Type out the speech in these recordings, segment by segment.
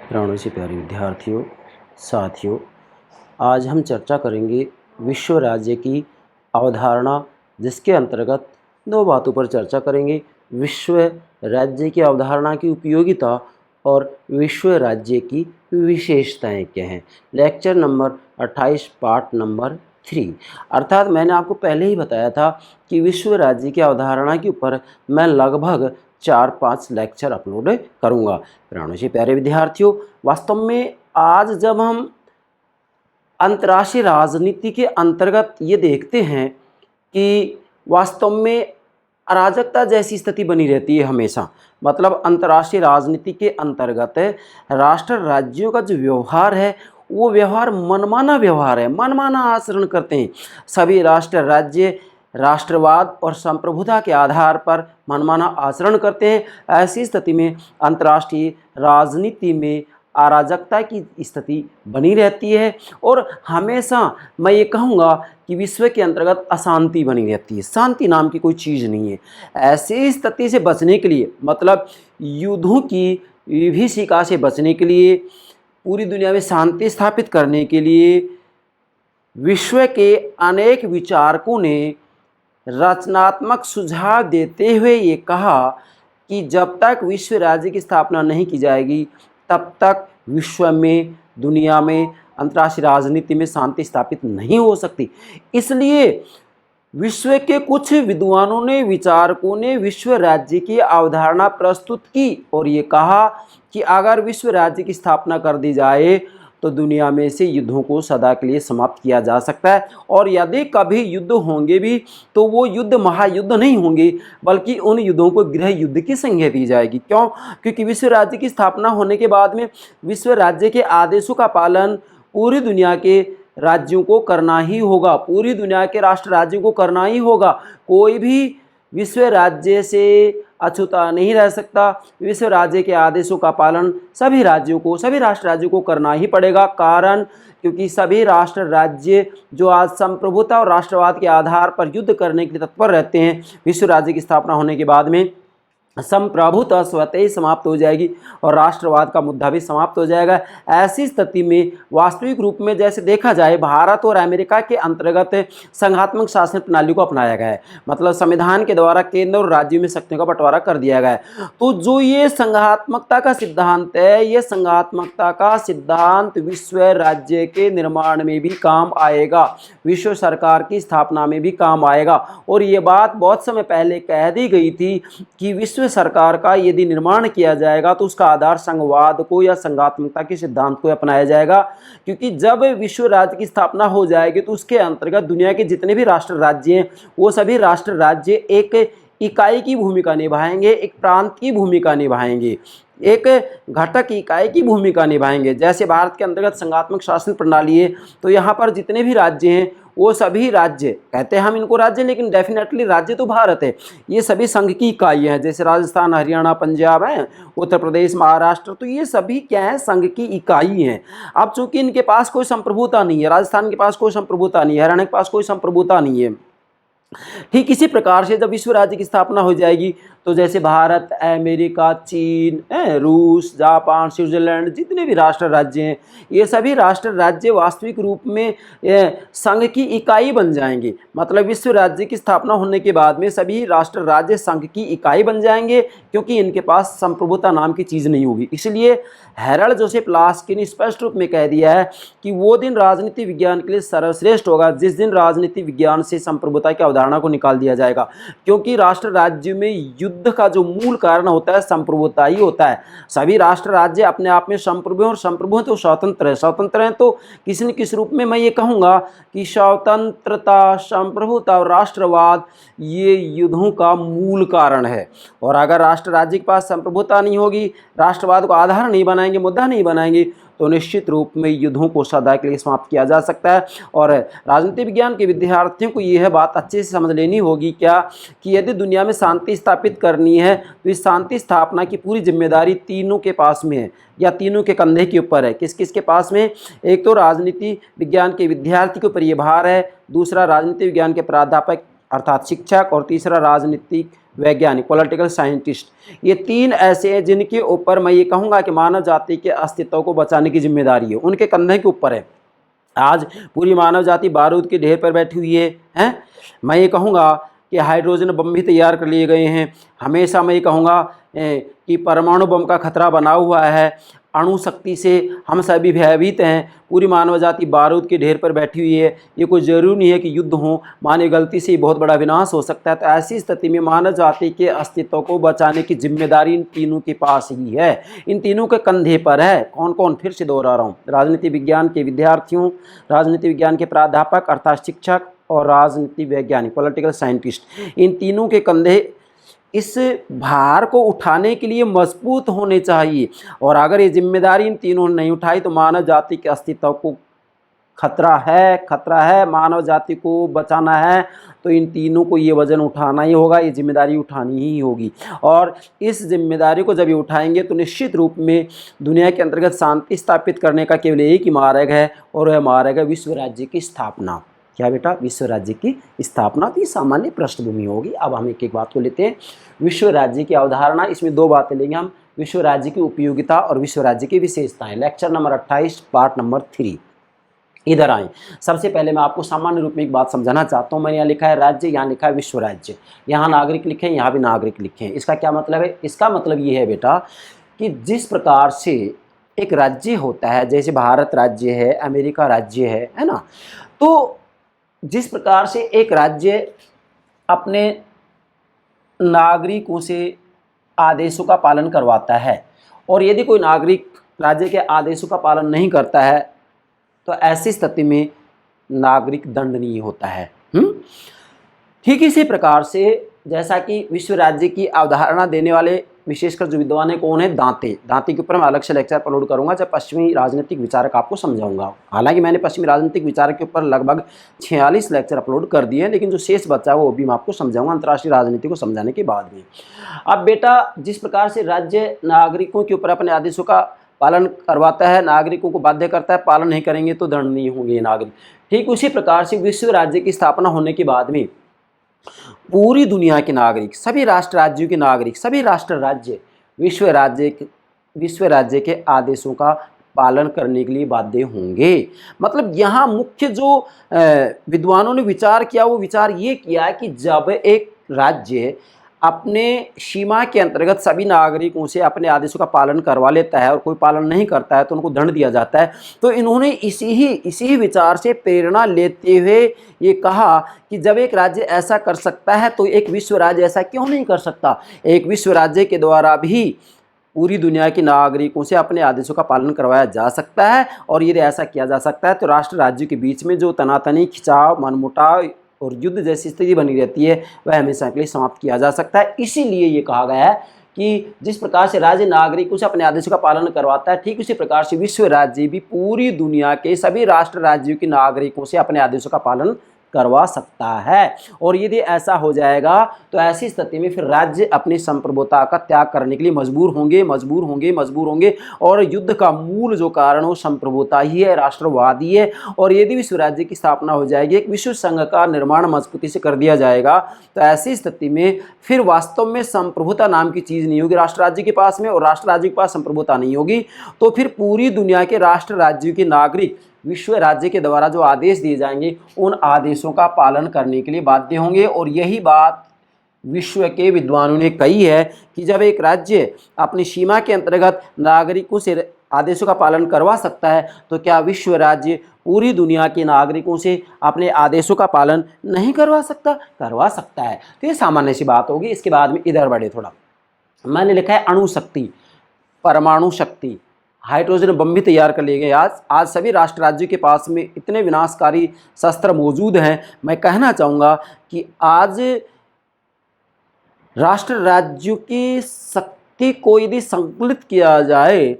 प्राणों से प्यारे विद्यार्थियों, साथियों, आज हम चर्चा करेंगे विश्व राज्य की अवधारणा, जिसके अंतर्गत दो बातों पर चर्चा करेंगे। विश्व राज्य की अवधारणा की उपयोगिता और विश्व राज्य की विशेषताएं क्या हैं। Lecture number 28 part number 3। अर्थात मैंने आपको पहले ही बताया था कि विश्व राज्य की अवधारणा के ऊपर मैं लगभग 4-5 लेक्चर अपलोड करूंगा। प्राणों से प्यारे विद्यार्थियों, वास्तव में आज जब हम अंतर्राष्ट्रीय राजनीति के अंतर्गत ये देखते हैं कि वास्तव में अराजकता जैसी स्थिति बनी रहती है हमेशा। मतलब अंतर्राष्ट्रीय राजनीति के अंतर्गत राष्ट्र राज्यों का जो व्यवहार है वो व्यवहार मनमाना व्यवहार है, मनमाना आचरण करते हैं। सभी राष्ट्र राज्य राष्ट्रवाद और संप्रभुता के आधार पर मनमाना आचरण करते हैं। ऐसी स्थिति में अंतर्राष्ट्रीय राजनीति में अराजकता की स्थिति बनी रहती है और हमेशा मैं ये कहूँगा कि विश्व के अंतर्गत अशांति बनी रहती है। शांति नाम की कोई चीज़ नहीं है। ऐसी स्थिति से बचने के लिए, मतलब युद्धों की विभीषिका से बचने के लिए, पूरी दुनिया में शांति स्थापित करने के लिए विश्व के अनेक विचारकों ने रचनात्मक सुझाव देते हुए ये कहा कि जब तक विश्व राज्य की स्थापना नहीं की जाएगी तब तक विश्व में, दुनिया में, अंतर्राष्ट्रीय राजनीति में शांति स्थापित नहीं हो सकती। इसलिए विश्व के कुछ विद्वानों ने, विचारकों ने विश्व राज्य की अवधारणा प्रस्तुत की और ये कहा कि अगर विश्व राज्य की स्थापना कर दी जाए तो दुनिया में से युद्धों को सदा के लिए समाप्त किया जा सकता है। और यदि कभी युद्ध होंगे भी तो वो युद्ध महायुद्ध नहीं होंगे, बल्कि उन युद्धों को गृह युद्ध की संज्ञा दी जाएगी। क्यों? क्योंकि विश्व राज्य की स्थापना होने के बाद में विश्व राज्य के आदेशों का पालन पूरी दुनिया के राज्यों को करना ही होगा, पूरी दुनिया के राष्ट्र राज्यों को करना ही होगा। कोई भी विश्व राज्य से अछूता नहीं रह सकता। विश्व राज्य के आदेशों का पालन सभी राज्यों को, सभी राष्ट्र राज्यों को करना ही पड़ेगा। कारण क्योंकि सभी राष्ट्र राज्य जो आज संप्रभुता और राष्ट्रवाद के आधार पर युद्ध करने के लिए तत्पर रहते हैं, विश्व राज्य की स्थापना होने के बाद में संप्रभुता स्वतः ही समाप्त हो जाएगी और राष्ट्रवाद का मुद्दा भी समाप्त हो जाएगा। ऐसी स्थिति में वास्तविक रूप में जैसे देखा जाए, भारत और अमेरिका के अंतर्गत संघात्मक शासन प्रणाली को अपनाया गया है। मतलब संविधान के द्वारा केंद्र और राज्यों में शक्तियों का बंटवारा कर दिया गया है। तो जो ये संघात्मकता का सिद्धांत है, ये संघात्मकता का सिद्धांत विश्व राज्य के निर्माण में भी काम आएगा, विश्व सरकार की स्थापना में भी काम आएगा। और ये बात बहुत समय पहले कह दी गई थी कि विश्व सरकार का यदि निर्माण किया जाएगा तो उसका आधार संघवाद को या संघात्मकता के सिद्धांत को अपनाया जाएगा। क्योंकि जब विश्व राज्य की स्थापना हो जाएगी तो उसके अंतर्गत दुनिया के जितने भी राष्ट्र राज्य हैं वो सभी राष्ट्र राज्य एक इकाई की भूमिका निभाएंगे, एक प्रांत की भूमिका निभाएंगे, एक घटक इकाई की भूमिका निभाएंगे। जैसे भारत के अंतर्गत संघात्मक शासन प्रणाली है तो यहाँ पर जितने भी राज्य हैं वो सभी राज्य, कहते हैं हम इनको राज्य, लेकिन डेफिनेटली राज्य तो भारत है, ये सभी संघ की इकाइयाँ हैं। जैसे राजस्थान, हरियाणा, पंजाब है, उत्तर प्रदेश, महाराष्ट्र, तो ये सभी क्या है, संघ की इकाई हैं। अब चूंकि इनके पास कोई संप्रभुता नहीं है, राजस्थान के पास कोई संप्रभुता नहीं है, हरियाणा के पास कोई संप्रभुता नहीं है। ठीक इसी प्रकार से जब विश्व राज्य की स्थापना हो जाएगी तो जैसे भारत, अमेरिका, चीन, रूस, जापान, स्विट्जरलैंड, जितने भी राष्ट्र राज्य हैं, ये सभी राष्ट्र राज्य वास्तविक रूप में संघ की इकाई बन जाएंगे। मतलब विश्व राज्य की स्थापना होने के बाद में सभी राष्ट्र राज्य संघ की इकाई बन जाएंगे, क्योंकि इनके पास संप्रभुता नाम की चीज़ नहीं होगी। इसलिए हेरल्ड जोसेफ लास्की ने स्पष्ट रूप में कह दिया है कि वो दिन राजनीति विज्ञान के लिए सर्वश्रेष्ठ होगा जिस दिन राजनीति विज्ञान से संप्रभुता की अवधारणा को निकाल दिया जाएगा। क्योंकि राष्ट्र राज्य में युद्ध का जो मूल कारण होता है संप्रभुता ही होता है। सभी राष्ट्र राज्य अपने आप में संप्रभु और संप्रभु तो स्वतंत्र है, स्वतंत्र हैं तो किसी न किसी रूप में मैं ये कहूँगा कि स्वतंत्रता, संप्रभुता और राष्ट्रवाद ये युद्धों का मूल कारण है। और अगर राष्ट्र राज्य के पास संप्रभुता नहीं होगी, राष्ट्रवाद को आधार नहीं बनाएंगे, मुद्दा नहीं बनाएंगे, तो निश्चित रूप में युद्धों को सदा के लिए समाप्त किया जा सकता है। और राजनीति विज्ञान के विद्यार्थियों को यह बात अच्छे से समझ लेनी होगी क्या कि यदि दुनिया में शांति स्थापित करनी है तो इस शांति स्थापना की पूरी जिम्मेदारी तीनों के पास में है या तीनों के कंधे के ऊपर है। किस किस के पास में? एक तो राजनीति विज्ञान के विद्यार्थी के ऊपर ये भार है, दूसरा राजनीति विज्ञान के प्राध्यापक अर्थात शिक्षक, और तीसरा राजनीतिक वैज्ञानिक, पॉलिटिकल साइंटिस्ट, ये 3 ऐसे हैं जिनके ऊपर मैं ये कहूँगा कि मानव जाति के अस्तित्व को बचाने की जिम्मेदारी है, उनके कंधे के ऊपर है। आज पूरी मानव जाति बारूद के ढेर पर बैठी हुई है, हैं? मैं ये कहूँगा कि हाइड्रोजन बम भी तैयार कर लिए गए हैं। हमेशा मैं ये कहूँगा कि परमाणु बम का खतरा बना हुआ है। अणु शक्ति से हम सभी भयभीत हैं। पूरी मानव जाति बारूद के ढेर पर बैठी हुई है। ये कोई ज़रूरी नहीं है कि युद्ध हो, मानव गलती से बहुत बड़ा विनाश हो सकता है। तो ऐसी स्थिति में मानव जाति के अस्तित्व को बचाने की जिम्मेदारी इन तीनों के पास ही है, इन तीनों के कंधे पर है। कौन कौन? फिर से दोहरा रहा हूँ, राजनीति विज्ञान के विद्यार्थियों, राजनीति विज्ञान के प्राध्यापक अर्थात शिक्षक और राजनीति वैज्ञानिक पॉलिटिकल साइंटिस्ट, इन तीनों के कंधे इस भार को उठाने के लिए मजबूत होने चाहिए। और अगर ये जिम्मेदारी इन तीनों ने नहीं उठाई तो मानव जाति के अस्तित्व को खतरा है। मानव जाति को बचाना है तो इन तीनों को ये वजन उठाना ही होगा, ये जिम्मेदारी उठानी ही होगी। और इस जिम्मेदारी को जब ये उठाएंगे तो निश्चित रूप में दुनिया के अंतर्गत शांति स्थापित करने का केवल एक ही मार्ग है, और वह मार्ग है विश्व राज्य की स्थापना। क्या बेटा? विश्व राज्य की स्थापना। तो ये सामान्य पृष्ठभूमि होगी। अब हम एक एक बात को लेते हैं। विश्व राज्य की अवधारणा, इसमें 2 बातें लेंगे हम, विश्व राज्य की उपयोगिता और विश्व राज्य की विशेषताएं। Lecture number 28 part number 3। इधर आए। सबसे पहले मैं आपको सामान्य रूप में एक बात समझाना चाहता हूँ। मैंने यहाँ लिखा है राज्य, यहाँ लिखा है विश्व राज्य, यहाँ नागरिक लिखे हैं, यहाँ भी नागरिक लिखे हैं। इसका क्या मतलब है? इसका मतलब ये है बेटा कि जिस प्रकार से एक राज्य होता है, जैसे भारत राज्य है, अमेरिका राज्य है ना, तो जिस प्रकार से एक राज्य अपने नागरिकों से आदेशों का पालन करवाता है, और यदि कोई नागरिक राज्य के आदेशों का पालन नहीं करता है तो ऐसी स्थिति में नागरिक दंडनीय होता है। ठीक इसी प्रकार से जैसा कि विश्व राज्य की अवधारणा देने वाले विशेषकर जो विद्वान है कौन है? दांते। दांते के ऊपर मैं अलग से लेक्चर अपलोड करूंगा जब पश्चिमी राजनीतिक विचारक आपको समझाऊंगा। हालांकि मैंने पश्चिमी राजनीतिक विचारक के ऊपर लगभग 46 लेक्चर अपलोड कर दिए हैं, लेकिन जो शेष बचा है वो भी मैं आपको समझाऊंगा अंतर्राष्ट्रीय राजनीति को समझाने के बाद में। अब बेटा, जिस प्रकार से राज्य नागरिकों के ऊपर अपने आदेशों का पालन करवाता है, नागरिकों को बाध्य करता है, पालन नहीं करेंगे तो दंडनीय होंगे ये नागरिक। ठीक उसी प्रकार से विश्व राज्य की स्थापना होने के बाद में पूरी दुनिया के नागरिक, सभी राष्ट्र राज्यों के नागरिक, सभी राष्ट्र राज्य विश्व राज्य के आदेशों का पालन करने के लिए बाध्य होंगे। मतलब यहाँ मुख्य जो विद्वानों ने विचार किया वो विचार ये किया कि जब एक राज्य अपने सीमा के अंतर्गत सभी नागरिकों से अपने आदेशों का पालन करवा लेता है और कोई पालन नहीं करता है तो उनको दंड दिया जाता है। तो इन्होंने इसी विचार से प्रेरणा लेते हुए ये कहा कि जब एक राज्य ऐसा कर सकता है तो एक विश्व राज्य ऐसा क्यों नहीं कर सकता। एक विश्व राज्य के द्वारा भी पूरी दुनिया के नागरिकों से अपने आदेशों का पालन करवाया जा सकता है, और यदि ऐसा किया जा सकता है तो राष्ट्र राज्यों के बीच में जो तनातनी, खिंचाव, मनमुटाव और युद्ध जैसी स्थिति बनी रहती है वह हमेशा के लिए समाप्त किया जा सकता है। इसीलिए ये कहा गया है कि जिस प्रकार से राज्य नागरिकों से अपने आदेशों का पालन करवाता है, ठीक उसी प्रकार से विश्व राज्य भी पूरी दुनिया के सभी राष्ट्र राज्यों के नागरिकों से अपने आदेशों का पालन करवा सकता है। और यदि ऐसा हो जाएगा तो ऐसी स्थिति में फिर राज्य अपनी संप्रभुता का त्याग करने के लिए मजबूर होंगे। और युद्ध का मूल जो कारण हो संप्रभुता ही है, राष्ट्रवाद ही है। और यदि विश्व राज्य की स्थापना हो जाएगी, एक विश्व संघ का निर्माण मजबूती से कर दिया जाएगा, तो ऐसी स्थिति में फिर वास्तव में संप्रभुता नाम की चीज़ नहीं होगी राष्ट्र राज्य के पास में, और राष्ट्र राज्य के पास संप्रभुता नहीं होगी। तो फिर पूरी दुनिया के राष्ट्र राज्यों के नागरिक विश्व राज्य के द्वारा जो आदेश दिए जाएंगे उन आदेशों का पालन करने के लिए बाध्य होंगे। और यही बात विश्व के विद्वानों ने कही है कि जब एक राज्य अपनी सीमा के अंतर्गत नागरिकों से आदेशों का पालन करवा सकता है तो क्या विश्व राज्य पूरी दुनिया के नागरिकों से अपने आदेशों का पालन नहीं करवा सकता? करवा सकता है। तो ये सामान्य सी बात होगी। इसके बाद में इधर बढ़े थोड़ा, मैंने लिखा है अणु शक्ति, परमाणु शक्ति, हाइड्रोजन बम भी तैयार कर लिए गए। आज सभी राष्ट्र राज्यों के पास में इतने विनाशकारी शस्त्र मौजूद हैं। मैं कहना चाहूँगा कि आज राष्ट्र राज्यों की शक्ति को यदि संकलित किया जाए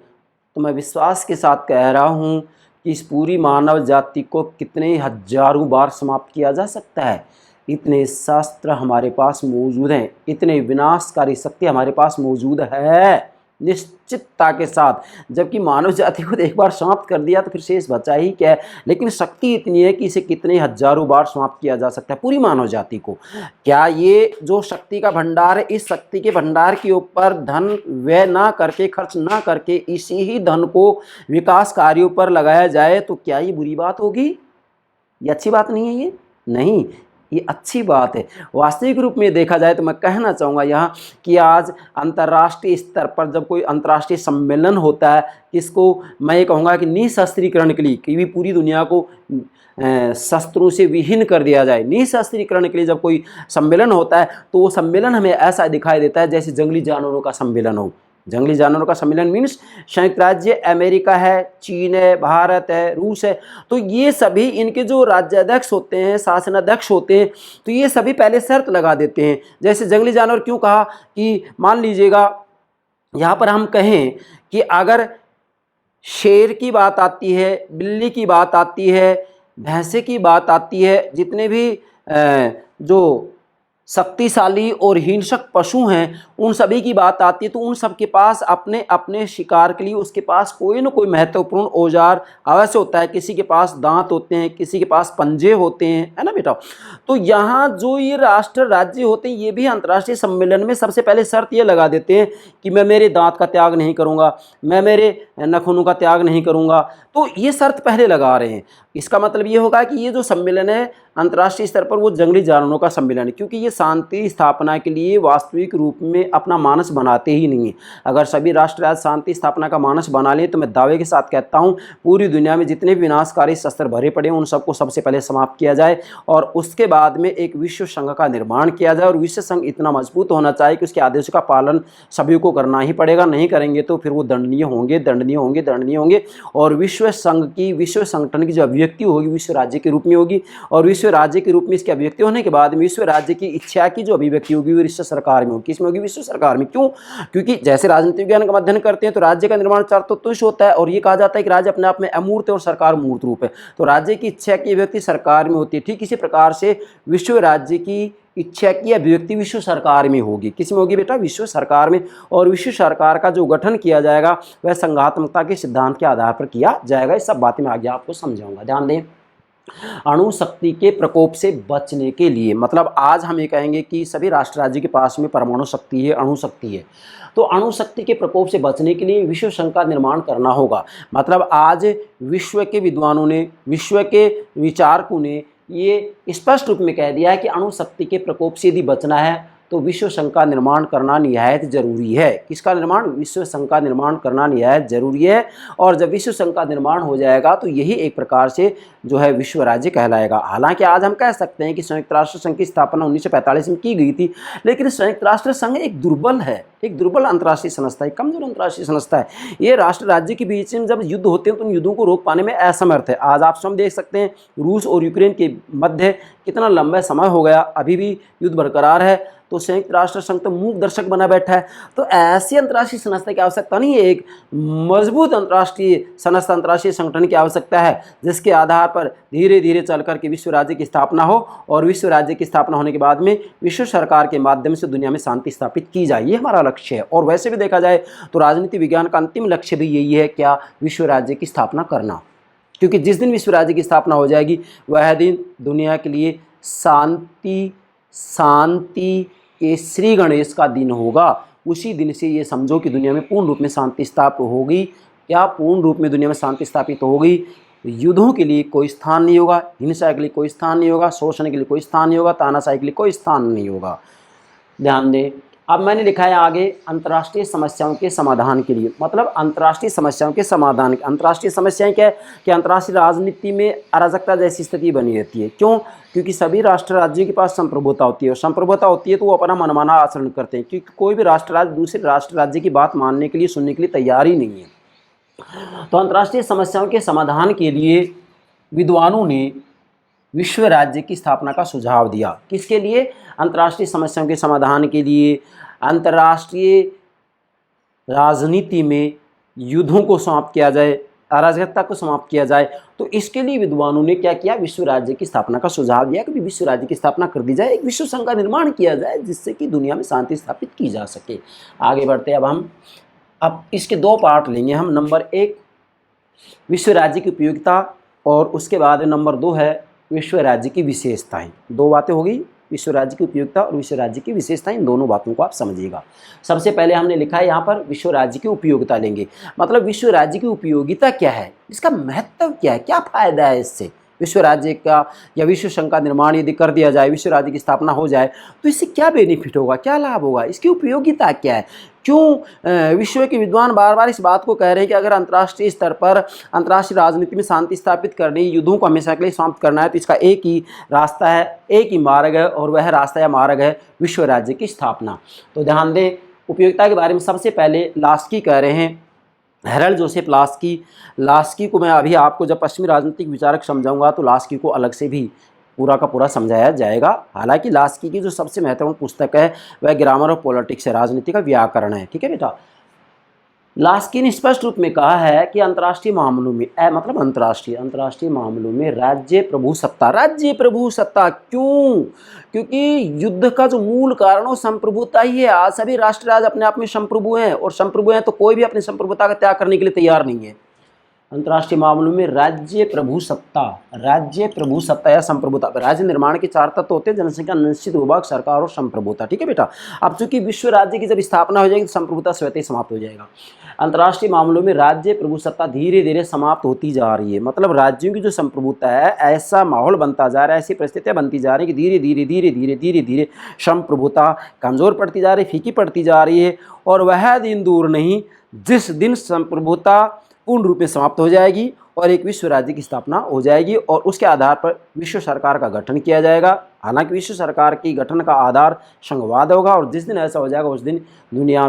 तो मैं विश्वास के साथ कह रहा हूँ कि इस पूरी मानव जाति को कितने हजारों बार समाप्त किया जा सकता है। इतने शस्त्र हमारे पास मौजूद हैं, इतने विनाशकारी शक्ति हमारे पास मौजूद है। निश्चितता के साथ। जबकि मानव जाति को एक बार समाप्त कर दिया तो फिर शेष बचा ही क्या है। लेकिन शक्ति इतनी है कि इसे कितने हजारों बार समाप्त किया जा सकता है, पूरी मानव जाति को। क्या ये जो शक्ति का भंडार है, इस शक्ति के भंडार के ऊपर धन व्यय ना करके, खर्च ना करके, इसी ही धन को विकास कार्यों पर लगाया जाए तो क्या ये बुरी बात होगी? ये अच्छी बात नहीं है? ये नहीं, ये अच्छी बात है। वास्तविक रूप में देखा जाए तो मैं कहना चाहूँगा यहाँ कि आज अंतर्राष्ट्रीय स्तर पर जब कोई अंतर्राष्ट्रीय सम्मेलन होता है, इसको मैं ये कहूँगा कि निशस्त्रीकरण के लिए, कि भी पूरी दुनिया को शस्त्रों से विहीन कर दिया जाए, निशस्त्रीकरण के लिए जब कोई सम्मेलन होता है तो वो सम्मेलन हमें ऐसा दिखाई देता है जैसे जंगली जानवरों का सम्मेलन हो। जंगली जानवरों का सम्मेलन मीन्स संयुक्त राज्य अमेरिका है, चीन है, भारत है, रूस है, तो ये सभी इनके जो राज्याध्यक्ष होते हैं, शासनाध्यक्ष होते हैं, तो ये सभी पहले शर्त लगा देते हैं। जैसे जंगली जानवर क्यों कहा कि मान लीजिएगा यहाँ पर हम कहें कि अगर शेर की बात आती है, बिल्ली की बात आती है, भैंसे की बात आती है, जितने भी जो शक्तिशाली और हिंसक पशु हैं उन सभी की बात आती है, तो उन सब के पास अपने अपने शिकार के लिए उसके पास कोई ना कोई महत्वपूर्ण औजार अवश्य होता है। किसी के पास दांत होते हैं, किसी के पास पंजे होते हैं, है ना बेटा। तो यहाँ जो ये राष्ट्र राज्य होते हैं ये भी अंतर्राष्ट्रीय सम्मेलन में सबसे पहले शर्त ये लगा देते हैं कि मैं मेरे दांत का त्याग नहीं करूँगा, मैं मेरे नाखूनों का त्याग नहीं करूँगा। तो ये शर्त पहले लगा रहे हैं। इसका मतलब ये होगा कि ये जो सम्मेलन है अंतर्राष्ट्रीय स्तर पर वो जंगली जानवरों का सम्मेलन है, क्योंकि ये शांति स्थापना के लिए वास्तविक रूप में अपना मानस बनाते ही नहीं है। अगर सभी राष्ट्र आज शांति स्थापना का मानस बना लें तो मैं दावे के साथ कहता हूँ पूरी दुनिया में जितने भी विनाशकारी शस्त्र भरे पड़े हैं उन सबको सबसे पहले समाप्त किया जाए और उसके बाद में एक विश्व संघ का निर्माण किया जाए। और विश्व संघ इतना मजबूत होना चाहिए कि उसके आदेशों का पालन सभी को करना ही पड़ेगा, नहीं करेंगे तो फिर वो दंडनीय होंगे, दंडनीय होंगे, दंडनीय होंगे। और विश्व संघ की, विश्व संगठन की जो अभिव्यक्ति होगी विश्व राज्य के रूप में होगी, और विश्व राज्य के रूप में इसकी अभिव्यक्ति होने के बाद विश्व राज्य की इच्छा की जो अभिव्यक्ति होगी वो विश्व सरकार में होगी। किसमें होगी? विश्व सरकार में। क्यों? क्योंकि जैसे राजनीति विज्ञान का अध्ययन करते हैं तो राज्य का निर्माण चार तत्वों से होता है और ये कहा जाता है कि राज्य अपने आप में अमूर्त है और सरकार मूर्त रूप है। तो राज्य की इच्छा की अभिव्यक्ति सरकार में होती है। ठीक इसी प्रकार से विश्व राज्य की इच्छा की अभिव्यक्ति विश्व सरकार में होगी। किस में होगी बेटा? विश्व सरकार में। और विश्व सरकार का जो गठन किया जाएगा वह संघात्मकता के सिद्धांत के आधार पर किया जाएगा। ये सब बातें मैं आगे आपको समझाऊंगा। ध्यान दें, अणु शक्ति के प्रकोप से बचने के लिए, मतलब आज हम ये कहेंगे कि सभी राष्ट्र राज्य के पास में परमाणु शक्ति है, अणु शक्ति है, तो अणु शक्ति के प्रकोप से बचने के लिए विश्व संघ का निर्माण करना होगा। मतलब आज विश्व के विद्वानों ने, विश्व के विचारकों ने ये स्पष्ट रूप में कह दिया है कि अणु शक्ति के प्रकोप से यदि बचना है तो विश्व संघ का निर्माण करना निहायत जरूरी है। किसका निर्माण? विश्व संघ का निर्माण करना निहायत जरूरी है। और जब विश्व संघ का निर्माण हो जाएगा तो यही एक प्रकार से जो है विश्व राज्य कहलाएगा। हालांकि आज हम कह सकते हैं कि संयुक्त राष्ट्र संघ की स्थापना 1945 में की गई थी, लेकिन संयुक्त राष्ट्र संघ एक दुर्बल है, एक दुर्बल अंतर्राष्ट्रीय संस्था है, कमजोर अंतर्राष्ट्रीय संस्था है। ये राष्ट्र राज्य के बीच में जब युद्ध होते हैं तो उन युद्धों को रोक पाने में असमर्थ है। आज आप स्वयं देख सकते हैं रूस और यूक्रेन के मध्य कितना लंबा समय हो गया, अभी भी युद्ध बरकरार है। तो संयुक्त राष्ट्र संघ तो मूक दर्शक बना बैठा है। तो ऐसी अंतर्राष्ट्रीय संस्था की आवश्यकता नहीं है, एक मजबूत अंतर्राष्ट्रीय संस्था, अंतर्राष्ट्रीय संगठन की आवश्यकता है जिसके आधार पर धीरे धीरे चल करके विश्व राज्य की स्थापना हो और विश्व राज्य की स्थापना होने के बाद में विश्व सरकार के माध्यम से दुनिया में शांति स्थापित की जाए। ये हमारा लक्ष्य है। और वैसे भी देखा जाए तो राजनीति विज्ञान का अंतिम लक्ष्य भी यही है, क्या? विश्व राज्य की स्थापना करना। क्योंकि जिस दिन विश्व राज्य की स्थापना हो जाएगी वह दिन दुनिया के लिए शांति के श्री गणेश का दिन होगा। उसी दिन से ये समझो कि दुनिया में पूर्ण रूप में शांति स्थापित होगी। क्या पूर्ण रूप में दुनिया में शांति स्थापित होगी? युद्धों के लिए कोई स्थान नहीं होगा, हिंसा के लिए कोई स्थान नहीं होगा, शोषण के लिए कोई स्थान नहीं होगा, तानाशाही के लिए कोई स्थान नहीं होगा। ध्यान दें, अब मैंने लिखा है आगे अंतर्राष्ट्रीय समस्याओं के समाधान के लिए। मतलब अंतर्राष्ट्रीय समस्याओं के समाधान, अंतर्राष्ट्रीय समस्याएं क्या है कि अंतर्राष्ट्रीय राजनीति में अराजकता जैसी स्थिति बनी रहती है। क्यों? क्योंकि सभी राष्ट्र राज्यों के पास संप्रभुता होती है और संप्रभुता होती है तो वो अपना मनमाना आचरण करते हैं, क्योंकि कोई भी राष्ट्र राज्य दूसरे राष्ट्र राज्य की बात मानने के लिए, सुनने के लिए तैयार ही नहीं है। तो अंतर्राष्ट्रीय समस्याओं के समाधान के लिए विद्वानों ने विश्व राज्य की स्थापना का सुझाव दिया। किसके लिए? अंतर्राष्ट्रीय समस्याओं के समाधान के लिए। अंतर्राष्ट्रीय राजनीति में युद्धों को समाप्त किया जाए, अराजकता को समाप्त किया जाए, तो इसके लिए विद्वानों ने क्या किया? विश्व राज्य की स्थापना का सुझाव दिया कि विश्व राज्य की स्थापना कर दी जाए, एक विश्व संघ का निर्माण किया जाए जिससे कि दुनिया में शांति स्थापित की जा सके। आगे बढ़ते अब हम अब इसके दो पार्ट लेंगे हम। नंबर 1 विश्व राज्य की उपयोगिता और उसके बाद नंबर 2 है विश्व राज्य की विशेषताएं। दो बातें हो गई, विश्व राज्य की उपयोगिता और विश्व राज्य की विशेषताएं। इन दोनों बातों को आप समझिएगा। सबसे पहले हमने लिखा है यहाँ पर विश्व राज्य की उपयोगिता लेंगे, मतलब विश्व राज्य की उपयोगिता क्या है, इसका महत्व क्या है, क्या फायदा है इससे। विश्व राज्य का या विश्व संघ का निर्माण यदि कर दिया जाए, विश्व राज्य की स्थापना हो जाए तो इससे क्या बेनिफिट होगा, क्या लाभ होगा, इसकी उपयोगिता क्या है। क्यों विश्व के विद्वान बार बार इस बात को कह रहे हैं कि अगर अंतर्राष्ट्रीय स्तर पर अंतर्राष्ट्रीय राजनीति में शांति स्थापित करनी, युद्धों को हमेशा के लिए समाप्त करना है, तो इसका एक ही रास्ता है, एक ही मार्ग है, और वह रास्ता या मार्ग है विश्व राज्य की स्थापना। तो ध्यान दें, उपयोगिता के बारे में सबसे पहले लास्की कह रहे हैं, हेरल्ड जोसेफ लास्की। लास्की को मैं अभी आपको जब पश्चिमी राजनीतिक विचारक समझाऊंगा तो लास्की को अलग से भी पूरा का पूरा समझाया जाएगा। हालांकि लास्की की जो सबसे महत्वपूर्ण पुस्तक है वह ग्रामर ऑफ पॉलिटिक्स है, राजनीति का व्याकरण है। ठीक है बेटा। लास्की ने स्पष्ट रूप में कहा है कि अंतर्राष्ट्रीय मामलों में मतलब अंतर्राष्ट्रीय मामलों में राज्य प्रभु सत्ता क्यों? क्योंकि युद्ध का जो मूल कारण वो संप्रभुता ही है। आज सभी राष्ट्र राज्य अपने आप में संप्रभु हैं, और संप्रभु हैं तो कोई भी अपनी संप्रभुता का त्याग करने के लिए तैयार नहीं है। अंतर्राष्ट्रीय मामलों में राज्य प्रभु सत्ता या संप्रभुता। राज्य निर्माण के 4 तत्व होते हैं: जनसंख्या, निश्चित भूभाग, सरकार और संप्रभुता। ठीक है बेटा। अब चूंकि विश्व राज्य की जब स्थापना हो जाएगी तो संप्रभुता स्वतः ही समाप्त हो जाएगा। अंतर्राष्ट्रीय मामलों में राज्य प्रभु सत्ता धीरे धीरे समाप्त होती जा रही है, मतलब राज्यों की जो संप्रभुता है, ऐसा माहौल बनता जा रहा है, ऐसी परिस्थितियां बनती जा रही है कि धीरे धीरे संप्रभुता कमजोर पड़ती जा रही है, फीकी पड़ती जा रही है। और वह दिन दूर नहीं जिस दिन संप्रभुता पूर्ण रूप में समाप्त हो जाएगी और एक विश्व राज्य की स्थापना हो जाएगी, और उसके आधार पर विश्व सरकार का गठन किया जाएगा। हालांकि विश्व सरकार की गठन का आधार संघवाद होगा, और जिस दिन ऐसा हो जाएगा उस दिन दुनिया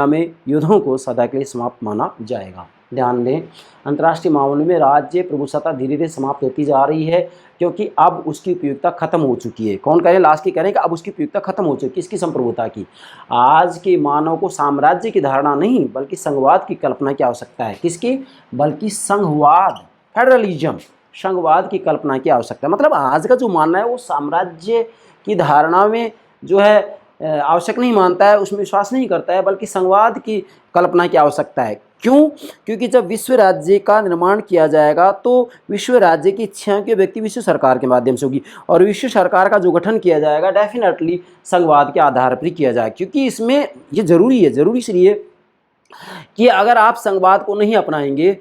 में युद्धों को सदा के लिए समाप्त माना जाएगा। ध्यान दें, अंतर्राष्ट्रीय मामलों में राज्य प्रभुसत्ता धीरे धीरे समाप्त होती जा रही है, क्योंकि अब उसकी उपयोगिता खत्म हो चुकी है। कौन कह रहे हैं? लास्की कह रहे हैं कि अब उसकी उपयोगिता खत्म हो चुकी है। किसकी? संप्रभुता की। आज के मानव को साम्राज्य की धारणा नहीं बल्कि संघवाद की कल्पना की आवश्यकता है। किसकी? बल्कि संघवाद, फेडरलिज्म, संघवाद की कल्पना की आवश्यकता है। मतलब आज का जो मानना है वो साम्राज्य की धारणा में जो है आवश्यक नहीं मानता है, उसमें विश्वास नहीं करता है, बल्कि संघवाद की कल्पना की आवश्यकता है। क्यों? क्योंकि जब विश्व राज्य का निर्माण किया जाएगा तो विश्व राज्य की इच्छाओं की व्यक्ति विश्व सरकार के माध्यम से होगी, और विश्व सरकार का जो गठन किया जाएगा डेफिनेटली संघवाद के आधार पर किया जाएगा। क्योंकि इसमें ये जरूरी इसलिए कि अगर आप संघवाद को नहीं अपनाएंगे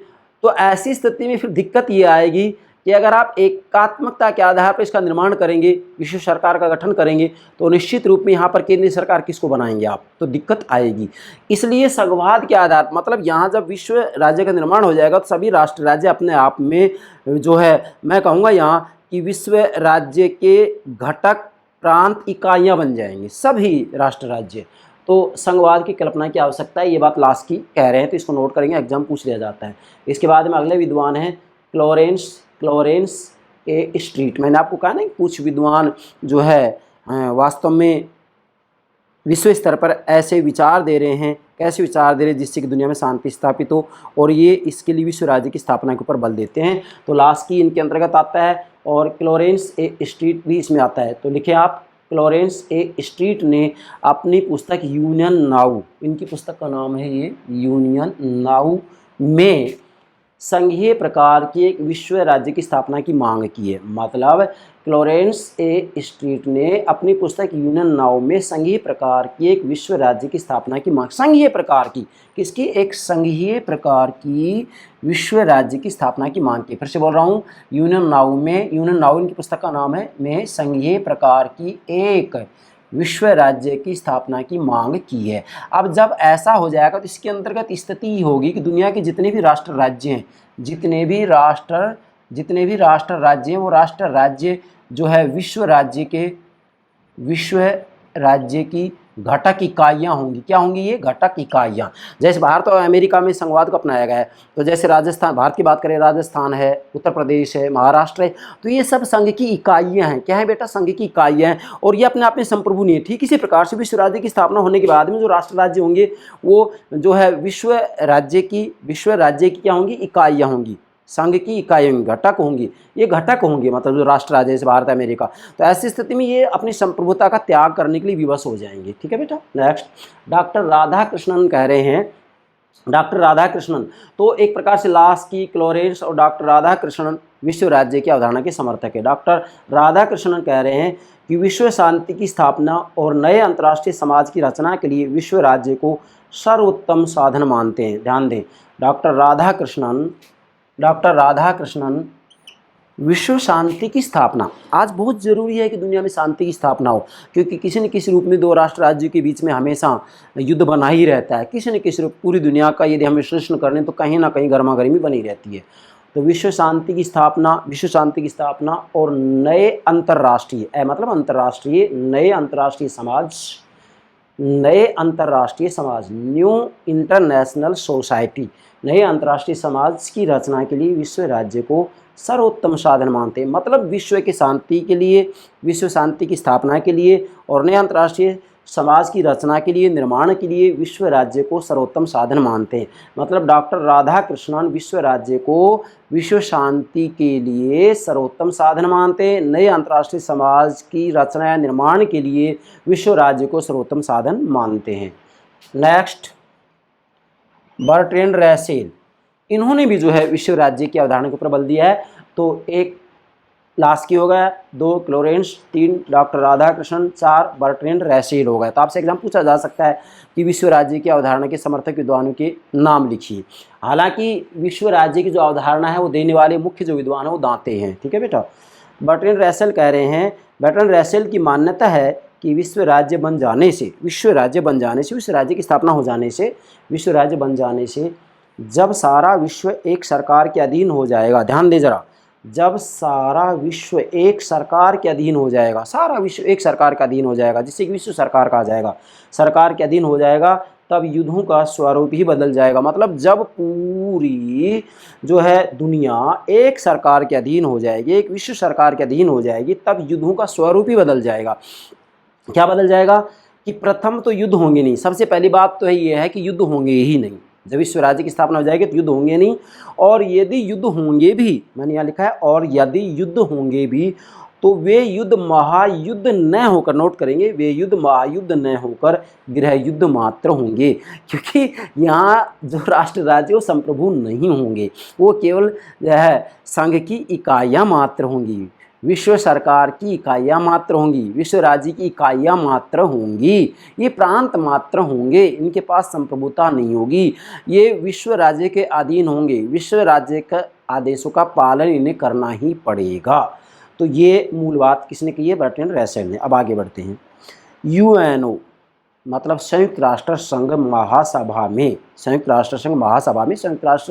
तो ऐसी स्थिति में फिर दिक्कत ये आएगी कि अगर आप एकात्मकता के आधार पर इसका निर्माण करेंगे, विश्व सरकार का गठन करेंगे, तो निश्चित रूप में यहाँ पर केंद्रीय सरकार किसको बनाएंगे आप, तो दिक्कत आएगी। इसलिए संघवाद के आधार, मतलब यहाँ जब विश्व राज्य का निर्माण हो जाएगा तो सभी राष्ट्र राज्य अपने आप में जो है, मैं कहूँगा यहाँ कि विश्व राज्य के घटक प्रांत इकाइयाँ बन जाएंगे, सभी राष्ट्र राज्य। तो संघवाद की कल्पना की आवश्यकता है, ये बात लास्की कह रहे हैं, तो इसको नोट करेंगे, एग्जाम पूछ लिया जाता है। इसके बाद में अगले विद्वान हैं क्लोरेंस ए स्ट्रीट। मैंने आपको कहा ना कि कुछ विद्वान जो है वास्तव में विश्व स्तर पर ऐसे विचार दे रहे हैं, कैसे विचार दे रहे हैं जिससे कि दुनिया में शांति स्थापित हो, और ये इसके लिए विश्व राज्य की स्थापना के ऊपर बल देते हैं। तो लास्की इनके अंतर्गत आता है, और क्लोरेंस ए स्ट्रीट भी इसमें आता है। तो लिखे आप, क्लोरेंस ए स्ट्रीट ने अपनी पुस्तक यूनियन नाउ, इनकी पुस्तक का नाम है ये यूनियन नाउ, में संघीय प्रकार की एक विश्व राज्य की स्थापना की मांग की है। मतलब क्लोरेंस ए स्ट्रीट ने अपनी पुस्तक यूनियन नाउ में संघीय प्रकार की एक विश्व राज्य की स्थापना की मांग, संघीय प्रकार की, किसकी? एक संघीय प्रकार की विश्व राज्य की स्थापना की मांग की। फिर से बोल रहा हूँ, यूनियन नाउ इनकी पुस्तक का नाम है, में संघीय प्रकार की एक विश्व राज्य की स्थापना की मांग की है। अब जब ऐसा हो जाएगा तो इसके अंतर्गत स्थिति होगी कि दुनिया के जितने भी राष्ट्र राज्य हैं, जितने भी राष्ट्र राज्य हैं, वो राष्ट्र राज्य जो है विश्व राज्य की घटक इकाइयाँ होंगी। क्या होंगी? ये घटक इकाइयाँ। जैसे भारत और अमेरिका में संघवाद को अपनाया गया है, तो जैसे राजस्थान, भारत की बात करें, राजस्थान है, उत्तर प्रदेश है, महाराष्ट्र है, तो ये सब संघ की इकाइयाँ हैं। क्या है बेटा? संघ की इकाइयाँ हैं, और ये अपने आप में संप्रभु नहीं है। ठीक इसी प्रकार से विश्व राज्य की स्थापना होने के बाद में जो राष्ट्र राज्य होंगे वो जो है विश्व राज्य की क्या होंगी? इकाइयाँ होंगी, संघ की इकाई होंगी, घटक होंगी, ये घटक होंगे, मतलब जो राष्ट्र राज्य जैसे भारत अमेरिका, तो ऐसी स्थिति में ये अपनी संप्रभुता का त्याग करने के लिए विवश हो जाएंगे। ठीक है बेटा। नेक्स्ट, डॉक्टर राधाकृष्णन कह रहे हैं, डॉक्टर राधाकृष्णन तो एक प्रकार से लास्की, क्लोरेंस और डॉक्टर राधाकृष्णन विश्व राज्य की अवधारणा के समर्थक है। डॉक्टर राधाकृष्णन कह रहे हैं कि विश्व शांति की स्थापना और नए अंतर्राष्ट्रीय समाज की रचना के लिए विश्व राज्य को सर्वोत्तम साधन मानते हैं। ध्यान दें, डॉक्टर राधाकृष्णन विश्व शांति की स्थापना, आज बहुत ज़रूरी है कि दुनिया में शांति की स्थापना हो, क्योंकि किसी न किसी रूप में दो राष्ट्र राज्यों के बीच में हमेशा युद्ध बना ही रहता है। किसी न किसी रूप, पूरी दुनिया का यदि हम विश्लेषण करें तो कहीं ना कहीं गर्मा गर्मी बनी रहती है। तो विश्व शांति की स्थापना और नए अंतर्राष्ट्रीय, मतलब अंतर्राष्ट्रीय, नए अंतर्राष्ट्रीय समाज, न्यू इंटरनेशनल सोसाइटी, नए अंतर्राष्ट्रीय समाज की रचना के लिए विश्व राज्य को सर्वोत्तम साधन मानते हैं। मतलब विश्व की शांति के लिए, विश्व शांति की स्थापना के लिए और नए अंतर्राष्ट्रीय समाज की रचना के लिए, निर्माण के लिए विश्व राज्य को सर्वोत्तम साधन मानते हैं। मतलब डॉक्टर राधाकृष्णन विश्व राज्य को विश्व शांति के लिए सर्वोत्तम साधन मानते हैं, नए अंतर्राष्ट्रीय समाज की रचना या निर्माण के लिए विश्व राज्य को सर्वोत्तम साधन मानते हैं। नेक्स्ट, बर्ट्रैंड रसेल, इन्होंने भी जो है विश्व राज्य की अवधारणा के ऊपर बल दिया है। तो एक लास्की हो गया, 2 क्लोरेंस, 3 डॉक्टर राधाकृष्णन, 4 बर्ट्रैंड रसेल हो गया। तो आपसे एग्जाम पूछा जा सकता है कि विश्व राज्य की अवधारणा के समर्थक विद्वानों के नाम लिखिए। हालांकि विश्व राज्य की जो अवधारणा है वो देने वाले मुख्य जो विद्वान है वो दांते हैं। ठीक है बेटा। बर्ट्रैंड रसेल कह रहे हैं, बर्ट्रैंड रसेल की मान्यता है कि विश्व राज्य बन जाने से, विश्व राज्य की स्थापना हो जाने से, विश्व राज्य बन जाने से जब सारा विश्व एक सरकार के अधीन हो जाएगा, ध्यान दे जरा, जब सारा विश्व एक सरकार के अधीन हो जाएगा, सारा विश्व एक सरकार के अधीन हो जाएगा, जिससे कि विश्व सरकार कहा जाएगा, सरकार के अधीन हो जाएगा, तब युद्धों का स्वरूप ही बदल जाएगा। मतलब जब पूरी जो है दुनिया एक सरकार के अधीन हो जाएगी, एक विश्व सरकार के अधीन हो जाएगी, तब युद्धों का स्वरूप ही बदल जाएगा। क्या बदल जाएगा कि प्रथम तो युद्ध होंगे नहीं, सबसे पहली बात तो ये है कि युद्ध होंगे ही नहीं। जब विश्व राज्य की स्थापना हो जाएगी तो युद्ध होंगे नहीं, और यदि युद्ध होंगे भी, मैंने यहाँ लिखा है, और यदि युद्ध होंगे भी तो वे युद्ध महायुद्ध न होकर, नोट करेंगे, वे युद्ध महायुद्ध न होकर गृह युद्ध मात्र होंगे, क्योंकि यहाँ जो राष्ट्र राज्य वो संप्रभु नहीं होंगे, वो केवल जो है संघ की इकाइयाँ मात्र होंगी, विश्व सरकार की इकाइयाँ मात्र होंगी, विश्व राज्य की इकाइयाँ मात्र होंगी, ये प्रांत मात्र होंगे, इनके पास संप्रभुता नहीं होगी, ये विश्व राज्य के अधीन होंगे, विश्व राज्य के आदेशों का पालन इन्हें करना ही पड़ेगा। तो ये मूल बात किसने कही है? बर्ट्रैंड रसेल ने। अब आगे बढ़ते हैं। यूएनओ मतलब संयुक्त राष्ट्र संघ महासभा में, संयुक्त राष्ट्र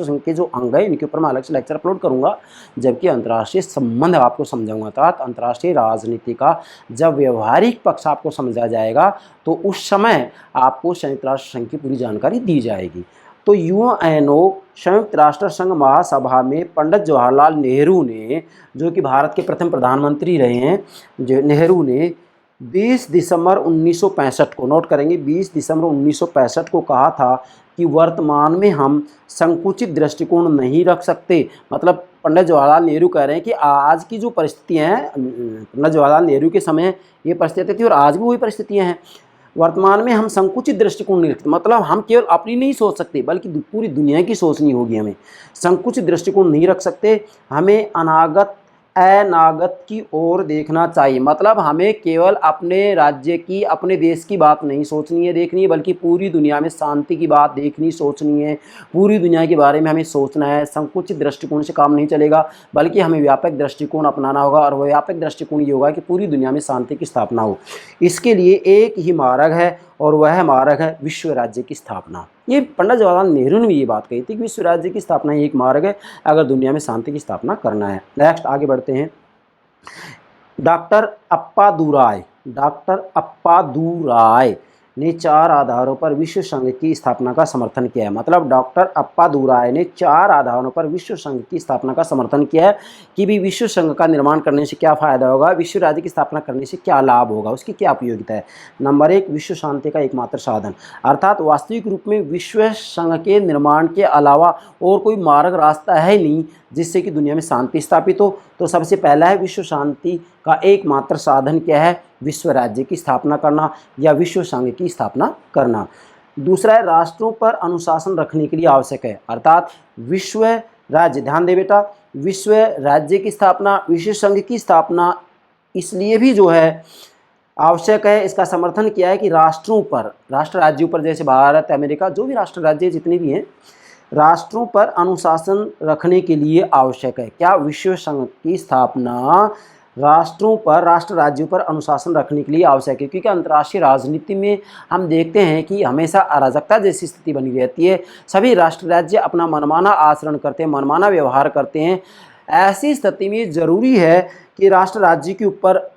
संघ के जो अंग है इनके ऊपर मैं अलग से लेक्चर अपलोड करूंगा, जबकि अंतर्राष्ट्रीय संबंध आपको समझाऊंगा। अर्थात अंतर्राष्ट्रीय राजनीति का जब व्यवहारिक पक्ष आपको समझा जाएगा तो उस समय आपको संयुक्त राष्ट्र संघ की पूरी जानकारी दी जाएगी। तो यूएनओ संयुक्त राष्ट्र संघ महासभा में पंडित जवाहरलाल नेहरू ने, जो कि भारत के प्रथम प्रधानमंत्री रहे हैं, जो नेहरू ने 20 दिसंबर 1965 को, नोट करेंगे, 20 दिसंबर 1965 को कहा था कि वर्तमान में हम संकुचित दृष्टिकोण नहीं रख सकते। मतलब पंडित जवाहरलाल नेहरू कह रहे हैं कि आज की जो परिस्थितियाँ हैं, पंडित जवाहरलाल नेहरू के समय ये परिस्थिति थी और आज भी वही परिस्थितियाँ हैं। वर्तमान में हम संकुचित दृष्टिकोण नहीं रखते, मतलब हम केवल अपनी नहीं सोच सकते बल्कि पूरी दुनिया की सोचनी होगी। हमें संकुचित दृष्टिकोण नहीं रख सकते, हमें अनागत की ओर देखना चाहिए। मतलब हमें केवल अपने राज्य की, अपने देश की बात नहीं सोचनी है, देखनी है, बल्कि पूरी दुनिया में शांति की बात देखनी, सोचनी है, पूरी दुनिया के बारे में हमें सोचना है। संकुचित दृष्टिकोण से काम नहीं चलेगा, बल्कि हमें व्यापक दृष्टिकोण अपनाना होगा, और वह व्यापक दृष्टिकोण ये होगा कि पूरी दुनिया में शांति की स्थापना हो। इसके लिए एक ही मार्ग है, और वह मार्ग है विश्व राज्य की स्थापना। ये पंडित जवाहरलाल नेहरू ने भी ये बात कही थी कि विश्व राज्य की स्थापना एक मार्ग है अगर दुनिया में शांति की स्थापना करना है। नेक्स्ट आगे बढ़ते हैं। डॉक्टर अप्पादुराय ने 4 आधारों पर विश्व संघ की स्थापना का समर्थन किया है। मतलब डॉक्टर अप्पादुराई ने 4 आधारों पर विश्व संघ की स्थापना का समर्थन किया है कि भी विश्व संघ का निर्माण करने से क्या फ़ायदा होगा, विश्व राज्य की स्थापना करने से क्या लाभ होगा, उसकी क्या उपयोगिता है। नंबर 1, विश्व शांति का एकमात्र साधन, अर्थात वास्तविक रूप में विश्व संघ के निर्माण के अलावा और कोई मार्ग रास्ता है नहीं जिससे कि दुनिया में शांति स्थापित हो। तो सबसे पहला है विश्व शांति का एकमात्र साधन क्या है, विश्व राज्य की स्थापना करना या विश्व संघ की स्थापना करना। दूसरा है राष्ट्रों पर अनुशासन रखने के लिए आवश्यक है, अर्थात विश्व राज्य, ध्यान दे बेटा, विश्व राज्य की स्थापना, विश्व संघ की स्थापना इसलिए भी जो है आवश्यक है, इसका समर्थन किया है कि राष्ट्रों पर, राष्ट्र राज्यों पर, जैसे भारत, अमेरिका, जो भी राष्ट्र राज्य जितने भी हैं, राष्ट्रों पर अनुशासन रखने के लिए आवश्यक है। क्या, विश्व संघ की स्थापना राष्ट्रों पर, राष्ट्र राज्यों पर अनुशासन रखने के लिए आवश्यक है, क्योंकि अंतर्राष्ट्रीय राजनीति में हम देखते हैं कि हमेशा अराजकता जैसी स्थिति बनी रहती है। सभी राष्ट्र राज्य अपना मनमाना आचरण करते हैं, मनमाना व्यवहार करते हैं। ऐसी स्थिति में ज़रूरी है कि राष्ट्र राज्य के ऊपर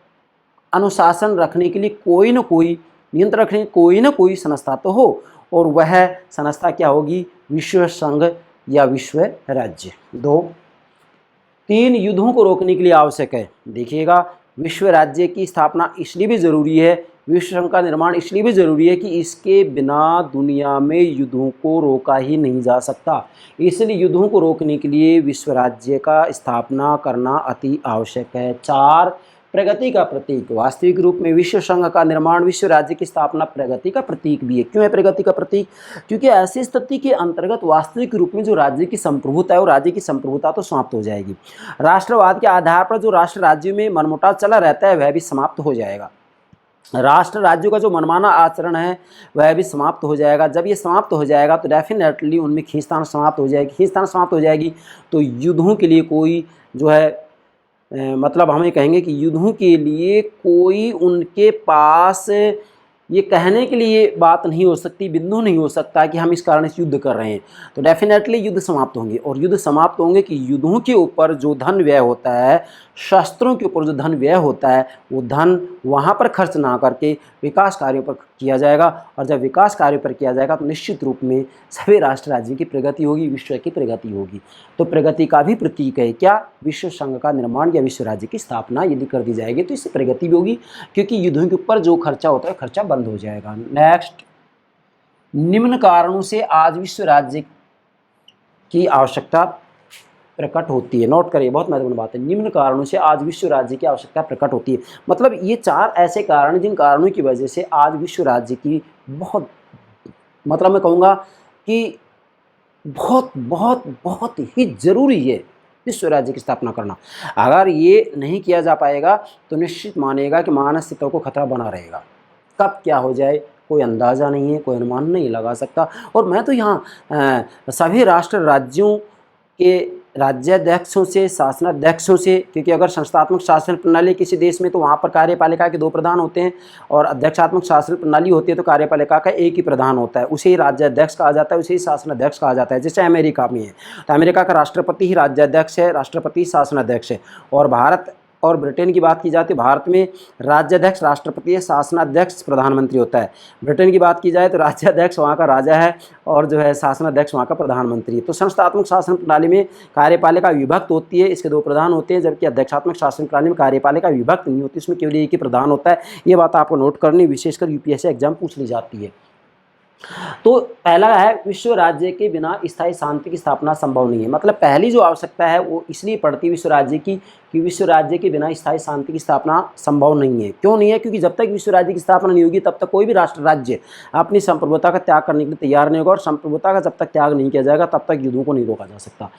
अनुशासन रखने के लिए कोई न कोई, नियंत्रण रखने की कोई न कोई संस्था तो हो, और वह संस्था क्या होगी, विश्व संघ या विश्व राज्य। 2, 3 युद्धों को रोकने के लिए आवश्यक है। देखिएगा, विश्व राज्य की स्थापना इसलिए भी ज़रूरी है, विश्व संघ का निर्माण इसलिए भी ज़रूरी है कि इसके बिना दुनिया में युद्धों को रोका ही नहीं जा सकता। इसलिए युद्धों को रोकने के लिए विश्व राज्य का स्थापना करना अति आवश्यक है। 4, प्रगति का प्रतीक, वास्तविक रूप में विश्व संघ का निर्माण, विश्व राज्य की स्थापना प्रगति का प्रतीक भी है। क्यों है प्रगति का प्रतीक? क्योंकि ऐसी स्थिति के अंतर्गत वास्तविक रूप में जो राज्य की संप्रभुता है, वो राज्य की संप्रभुता तो समाप्त हो जाएगी। राष्ट्रवाद के आधार पर जो राष्ट्र राज्यों में मनमुटाव चला रहता है वह भी समाप्त हो जाएगा। राष्ट्र राज्यों का जो मनमाना आचरण है वह भी समाप्त हो जाएगा। जब ये समाप्त हो जाएगा तो डेफिनेटली उनमें खींचतान समाप्त हो जाएगी। खींचतान समाप्त हो जाएगी तो युद्धों के लिए कोई जो है मतलब हमें कहेंगे कि युद्धों के लिए कोई उनके पास ये कहने के लिए बात नहीं हो सकती, बिंदु नहीं हो सकता कि हम इस कारण से युद्ध कर रहे हैं। तो डेफिनेटली युद्ध समाप्त होंगे, और युद्ध समाप्त होंगे कि युद्धों के ऊपर जो धन व्यय होता है, शस्त्रों के ऊपर जो धन व्यय होता है, वो धन वहाँ पर खर्च ना करके विकास कार्यों पर किया जाएगा। और जब विकास कार्यों पर किया जाएगा तो निश्चित रूप में सभी राष्ट्र राज्यों की प्रगति होगी, विश्व की प्रगति होगी। तो प्रगति का भी प्रतीक है क्या, विश्व संघ का निर्माण या विश्व राज्य की स्थापना यदि कर दी जाएगी तो इससे प्रगति भी होगी, क्योंकि युद्धों के ऊपर जो खर्चा होता है खर्चा बंद हो जाएगा। नेक्स्ट, निम्न कारणों से आज विश्व राज्य की आवश्यकता प्रकट होती है। नोट करिए, बहुत महत्वपूर्ण बात है। निम्न कारणों से आज विश्व राज्य की आवश्यकता प्रकट होती है, मतलब ये 4 ऐसे कारण जिन कारणों की वजह से आज विश्व राज्य की बहुत, मतलब मैं कहूँगा कि बहुत बहुत बहुत ही ज़रूरी है विश्व राज्य की स्थापना करना। अगर ये नहीं किया जा पाएगा तो निश्चित मानेगा कि मानव अस्तित्व को खतरा बना रहेगा। कब क्या हो जाए कोई अंदाज़ा नहीं है, कोई अनुमान नहीं लगा सकता। और मैं तो यहाँ सभी राष्ट्र राज्यों के राज्याध्यक्षों से, शासनाध्यक्षों से, क्योंकि अगर संस्थात्मक शासन प्रणाली किसी देश में तो वहाँ पर कार्यपालिका के 2 प्रधान होते हैं, और अध्यक्षात्मक शासन प्रणाली होती है तो कार्यपालिका का एक ही प्रधान होता है, उसे ही राज्याध्यक्ष कहा जाता है, उसे ही शासनाध्यक्ष कहा जाता है। जैसे अमेरिका में है तो अमेरिका का राष्ट्रपति ही राज्याध्यक्ष है, राष्ट्रपति शासनाध्यक्ष है। और भारत और ब्रिटेन की बात की जाती है, भारत में राज्याध्यक्ष राष्ट्रपति है, शासनाध्यक्ष प्रधानमंत्री होता है। ब्रिटेन की बात की जाए तो राज्याध्यक्ष वहाँ का राजा है और जो है शासनाध्यक्ष वहाँ का प्रधानमंत्री है। तो संस्थात्मक शासन प्रणाली में कार्यपालिका विभक्त होती है, इसके 2 प्रधान होते हैं, जबकि अध्यक्षात्मक शासन प्रणाली में कार्यपालिका विभक्त नहीं होती, इसमें केवल एक ही प्रधान होता है। ये बात आपको नोट करनी, विशेषकर यूपीएससी एग्जाम पूछ ली जाती है। तो पहला है विश्व राज्य के बिना स्थायी शांति की स्थापना संभव नहीं है। मतलब पहली जो आवश्यकता है वो इसलिए पड़ती है विश्व राज्य की कि विश्व राज्य के बिना स्थायी शांति की स्थापना संभव नहीं है। क्यों नहीं है? क्योंकि जब तक विश्व राज्य की स्थापना नहीं होगी तब तक कोई भी राष्ट्र राज्य अपनी संप्रभुता का त्याग करने के लिए तैयार नहीं होगा, और संप्रभुता का जब तक त्याग नहीं किया जाएगा तब तक युद्धों को नहीं रोका जा सकता।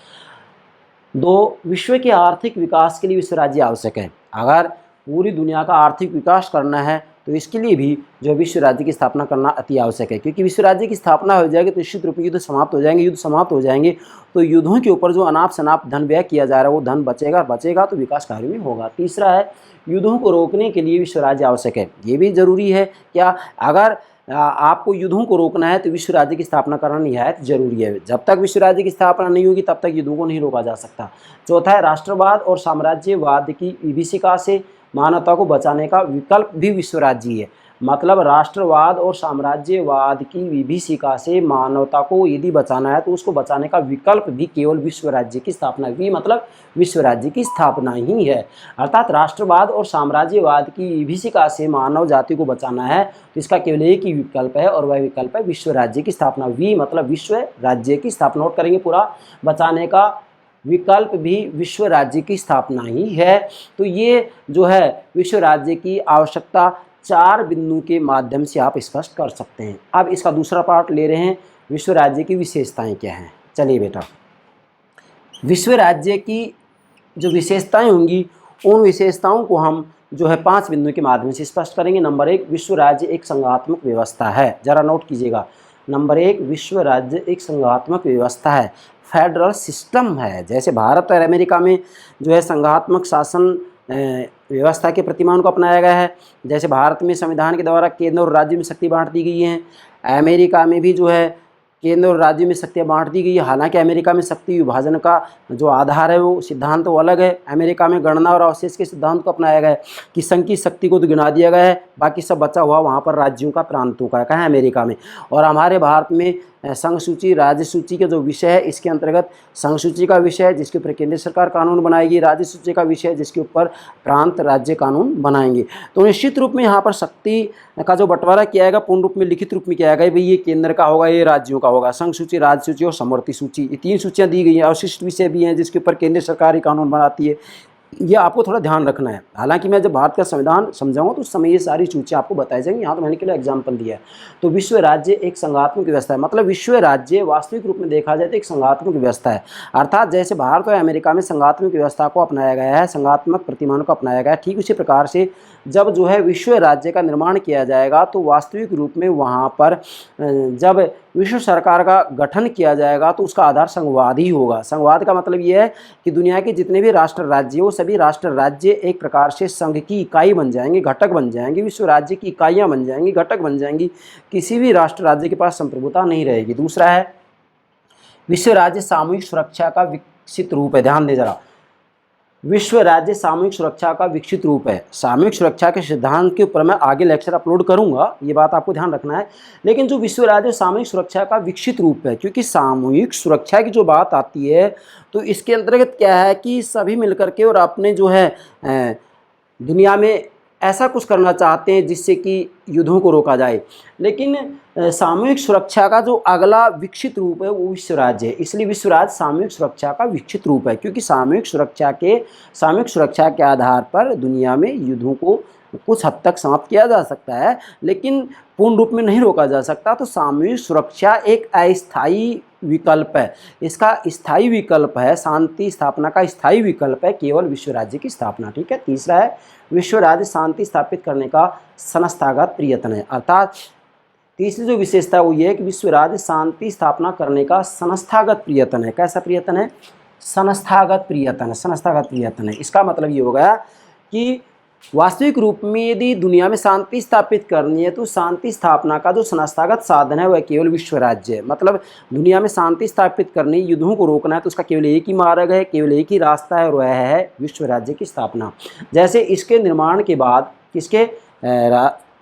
2, विश्व के आर्थिक विकास के लिए विश्व राज्य आवश्यक है। अगर पूरी दुनिया का आर्थिक विकास करना है तो इसके लिए भी जो विश्व राज्य की स्थापना करना अति आवश्यक है, क्योंकि विश्व राज्य की स्थापना हो जाएगी तो निश्चित रूप में युद्ध समाप्त हो जाएंगे। युद्ध समाप्त हो जाएंगे तो युद्धों के ऊपर जो अनाप शनाप धन व्यय किया जा रहा है वो धन बचेगा तो विकास कार्य में होगा। तीसरा है युद्धों को रोकने के लिए विश्व राज्य आवश्यक है। ये भी जरूरी है क्या, अगर आपको युद्धों को रोकना है तो विश्व राज्य की स्थापना करना निहायत जरूरी है। जब तक विश्व राज्य की स्थापना नहीं होगी तब तक युद्धों को नहीं रोका जा सकता। चौथा है राष्ट्रवाद और साम्राज्यवाद की विभीषिका से मानवता को बचाने का विकल्प भी विश्व राज्य ही है। मतलब राष्ट्रवाद और साम्राज्यवाद की विभीषिका से मानवता को यदि बचाना है तो उसको बचाने का विकल्प भी केवल विश्व राज्य की स्थापना भी, मतलब विश्व राज्य की स्थापना ही है। अर्थात राष्ट्रवाद और साम्राज्यवाद की विभीषिका से मानव जाति को बचाना है तो इसका केवल एक ही विकल्प है और वह विकल्प है विश्व राज्य की स्थापना। वी मतलब विश्व राज्य की स्थापना। नोट करेंगे पूरा, बचाने का विकल्प भी विश्व राज्य की स्थापना ही है। तो ये जो है विश्व राज्य की आवश्यकता 4 बिंदु के माध्यम से आप स्पष्ट कर सकते हैं। अब इसका दूसरा पार्ट ले रहे हैं, विश्व राज्य की विशेषताएं क्या हैं। चलिए बेटा, विश्व राज्य की जो विशेषताएं होंगी उन विशेषताओं को हम जो है 5 बिंदु के माध्यम से स्पष्ट करेंगे। नंबर 1, विश्व राज्य एक संघात्मक व्यवस्था है। जरा नोट कीजिएगा, नंबर 1, विश्व राज्य एक संघात्मक व्यवस्था है, फेडरल सिस्टम है। जैसे भारत और अमेरिका में जो है संघात्मक शासन व्यवस्था के प्रतिमान को अपनाया गया है। जैसे भारत में संविधान के द्वारा केंद्र और राज्य में शक्ति बांट दी गई है, अमेरिका में भी जो है केंद्र और राज्य में शक्तियाँ बांट दी गई है। हालांकि अमेरिका में शक्ति विभाजन का जो आधार है वो सिद्धांत तो अलग है। अमेरिका में गणना और अवशेष के सिद्धांत को अपनाया गया है कि संघ की शक्ति को तो गिना दिया गया है, बाकी सब बचा हुआ वहाँ पर राज्यों का, प्रांतों का कहाँ है, अमेरिका में। और हमारे भारत में संघ सूची, राज्य सूची का जो विषय है, इसके अंतर्गत संघ सूची का विषय है जिसके ऊपर केंद्र सरकार कानून बनाएगी, राज्य सूची का विषय है जिसके ऊपर प्रांत राज्य कानून बनाएंगे। तो निश्चित रूप में यहाँ पर शक्ति का जो बंटवारा किया जाएगा पूर्ण रूप में लिखित रूप में किया जाएगा, भाई ये केंद्र का होगा, ये राज्यों का होगा। संघ सूची, राज्य सूची और समवर्ती सूची, ये 3 सूचियाँ दी गई हैं। अवशिष्ट विषय भी हैं जिसके ऊपर केंद्र सरकार ही कानून बनाती है। ये आपको थोड़ा ध्यान रखना है। हालांकि मैं जब भारत का संविधान समझाऊंगा तो उस समय ये सारी सूचियाँ आपको बताई जाएंगी। यहाँ तो मैंने के लिए एग्जाम्पल दिया है। तो विश्व राज्य एक संघात्मक व्यवस्था है, मतलब विश्व राज्य वास्तविक रूप में देखा जाए तो एक संघात्मक व्यवस्था है। अर्थात जैसे भारत और अमेरिका में संघात्मक व्यवस्था को अपनाया गया है, संघात्मक प्रतिमान को अपनाया गया है, ठीक उसी प्रकार से जब जो है विश्व राज्य का निर्माण किया जाएगा तो वास्तविक रूप में वहाँ पर जब विश्व सरकार का गठन किया जाएगा तो उसका आधार संघवाद ही होगा। संघवाद का मतलब ये है कि दुनिया के जितने भी राष्ट्र राज्य हो, सभी राष्ट्र राज्य एक प्रकार से संघ की इकाई बन जाएंगे, घटक बन जाएंगे, विश्व राज्य की इकाइयाँ बन जाएंगी, घटक बन जाएंगी। किसी भी राष्ट्र राज्य के पास संप्रभुता नहीं रहेगी। दूसरा है विश्व राज्य सामूहिक सुरक्षा का विकसित रूप है। ध्यान दे जरा, विश्व राज्य सामूहिक सुरक्षा का विकसित रूप है। सामूहिक सुरक्षा के सिद्धांत के ऊपर मैं आगे लेक्चर अपलोड करूंगा, ये बात आपको ध्यान रखना है। लेकिन जो विश्व राज्य सामूहिक सुरक्षा का विकसित रूप है, क्योंकि सामूहिक सुरक्षा की जो बात आती है तो इसके अंतर्गत क्या है कि सभी मिलकर के और अपने जो है दुनिया में ऐसा कुछ करना चाहते हैं जिससे कि युद्धों को रोका जाए। लेकिन सामूहिक सुरक्षा का जो अगला विकसित रूप है वो विश्व राज्य है। इसलिए विश्व राज्य सामूहिक सुरक्षा का विकसित रूप है, क्योंकि सामूहिक सुरक्षा के आधार पर दुनिया में युद्धों को कुछ हद तक समाप्त किया जा सकता है, लेकिन पूर्ण रूप में नहीं रोका जा सकता। तो सामूहिक सुरक्षा एक अस्थायी विकल्प है, इसका स्थायी विकल्प है, शांति स्थापना का स्थायी विकल्प है केवल विश्व राज्य की स्थापना। ठीक है। तीसरा है विश्व राज्य शांति स्थापित करने का संस्थागत प्रयत्न है। अर्थात तीसरी जो विशेषता वो ये है कि विश्व राज्य शांति स्थापना करने का संस्थागत प्रयत्न है। कैसा प्रयत्न है? संस्थागत प्रयत्न है। इसका मतलब ये हो गया कि वास्तविक रूप में यदि दुनिया में शांति स्थापित करनी है तो शांति स्थापना का जो संस्थागत साधन है वह केवल विश्व राज्य है। मतलब दुनिया में शांति स्थापित करनी, युद्धों को रोकना है तो उसका केवल एक ही मार्ग है, केवल एक ही रास्ता है और वह है विश्व राज्य की स्थापना। जैसे इसके निर्माण के बाद,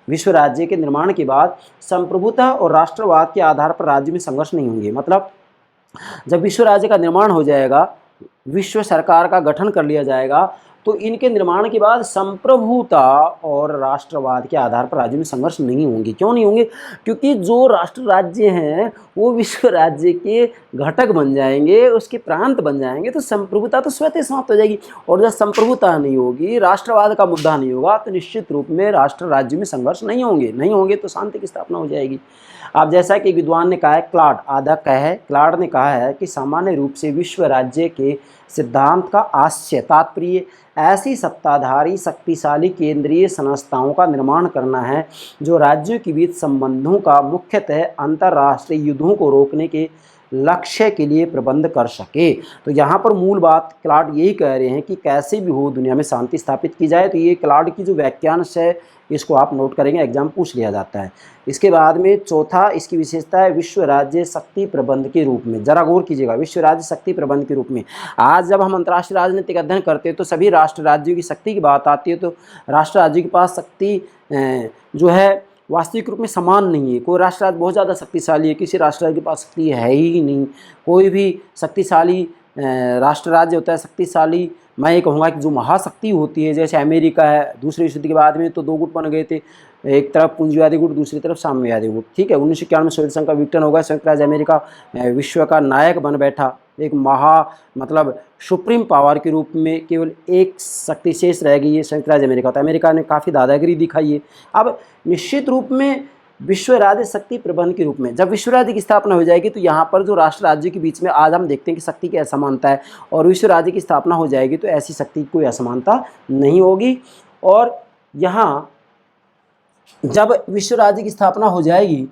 विश्व राज्य के निर्माण के बाद संप्रभुता और राष्ट्रवाद के आधार पर राज्य में संघर्ष नहीं होंगे। मतलब जब विश्व राज्य का निर्माण हो जाएगा, विश्व सरकार का गठन कर लिया जाएगा, तो इनके निर्माण के बाद संप्रभुता और राष्ट्रवाद के आधार पर राज्य में संघर्ष नहीं होंगे। क्यों नहीं होंगे? क्योंकि जो राष्ट्र राज्य हैं वो विश्व राज्य के घटक बन जाएंगे, उसके प्रांत बन जाएंगे, तो संप्रभुता तो स्वतः समाप्त हो जाएगी। और जब संप्रभुता नहीं होगी, राष्ट्रवाद का मुद्दा नहीं होगा, तो निश्चित रूप में राष्ट्र राज्य में संघर्ष नहीं होंगे तो शांति की स्थापना हो जाएगी। अब जैसा कि विद्वान ने कहा है, क्लाड ने कहा है कि सामान्य रूप से विश्व राज्य के सिद्धांत का आशय तात्पर्य ऐसी सत्ताधारी शक्तिशाली केंद्रीय संस्थाओं का निर्माण करना है जो राज्यों के बीच संबंधों का मुख्यतः अंतर्राष्ट्रीय युद्धों को रोकने के लक्ष्य के लिए प्रबंध कर सके। तो यहाँ पर मूल बात क्लाड यही कह रहे हैं कि कैसे भी हो दुनिया में शांति स्थापित की जाए। तो ये क्लाड की जो व्याख्यांश है इसको आप नोट करेंगे, एग्जाम पूछ लिया जाता है। इसके बाद में चौथा इसकी विशेषता है विश्व राज्य शक्ति प्रबंध के रूप में। जरा गौर कीजिएगा, विश्व राज्य शक्ति प्रबंध के रूप में। आज जब हम अंतर्राष्ट्रीय राजनीतिक अध्ययन करते हैं तो सभी राष्ट्र राज्यों की शक्ति की बात आती है, तो राष्ट्र राज्यों के पास शक्ति जो है वास्तविक रूप में समान नहीं है। कोई राष्ट्र राज्य बहुत ज़्यादा शक्तिशाली है, किसी राष्ट्र राज्य के पास शक्ति है ही नहीं। कोई भी शक्तिशाली राष्ट्र राज्य होता है शक्तिशाली, मैं ये कहूँगा कि जो महाशक्ति होती है, जैसे अमेरिका है, दूसरे विश्व युद्ध के बाद में तो दो गुट बन गए थे, एक तरफ पूंजीवादी गुट, दूसरी तरफ साम्यवादी गुट। ठीक है, 1991 में सोवियत संघ का विघटन हो गया, संयुक्त राज्य अमेरिका विश्व का नायक बन बैठा, एक मतलब सुप्रीम पावर के रूप में केवल एक शक्ति शेष रह गई है, संयुक्त राज्य अमेरिका। तो अमेरिका ने काफ़ी दादागिरी दिखाई है। अब निश्चित रूप में विश्व राज्य शक्ति प्रबंध के रूप में जब विश्व राज्य की स्थापना हो जाएगी तो यहाँ पर जो राष्ट्र राज्यों के बीच में आज हम देखते हैं कि शक्ति की असमानता है, और विश्व राज्य की स्थापना हो जाएगी तो ऐसी शक्ति की कोई असमानता नहीं होगी। और यहाँ जब विश्व राज्य की स्थापना हो जाएगी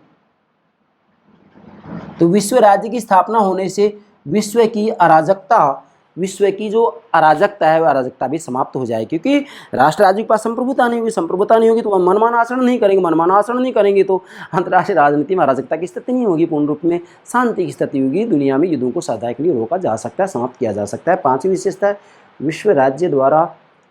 तो विश्व राज्य की स्थापना होने से विश्व की अराजकता, विश्व की जो अराजकता है वह अराजकता भी समाप्त हो जाएगी, क्योंकि राष्ट्र राज्य के पास संप्रभुता नहीं होगी। संप्रभुता नहीं होगी तो मनमाना आचरण नहीं करेंगे, मनमाना आचरण नहीं करेंगे तो अंतर्राष्ट्रीय राजनीति में अराजकता की स्थिति नहीं होगी, पूर्ण रूप में शांति की स्थिति होगी। दुनिया में युद्धों को सदा के लिए रोका जा सकता है, समाप्त किया जा सकता है। पांचवी विशेषता है विश्व राज्य द्वारा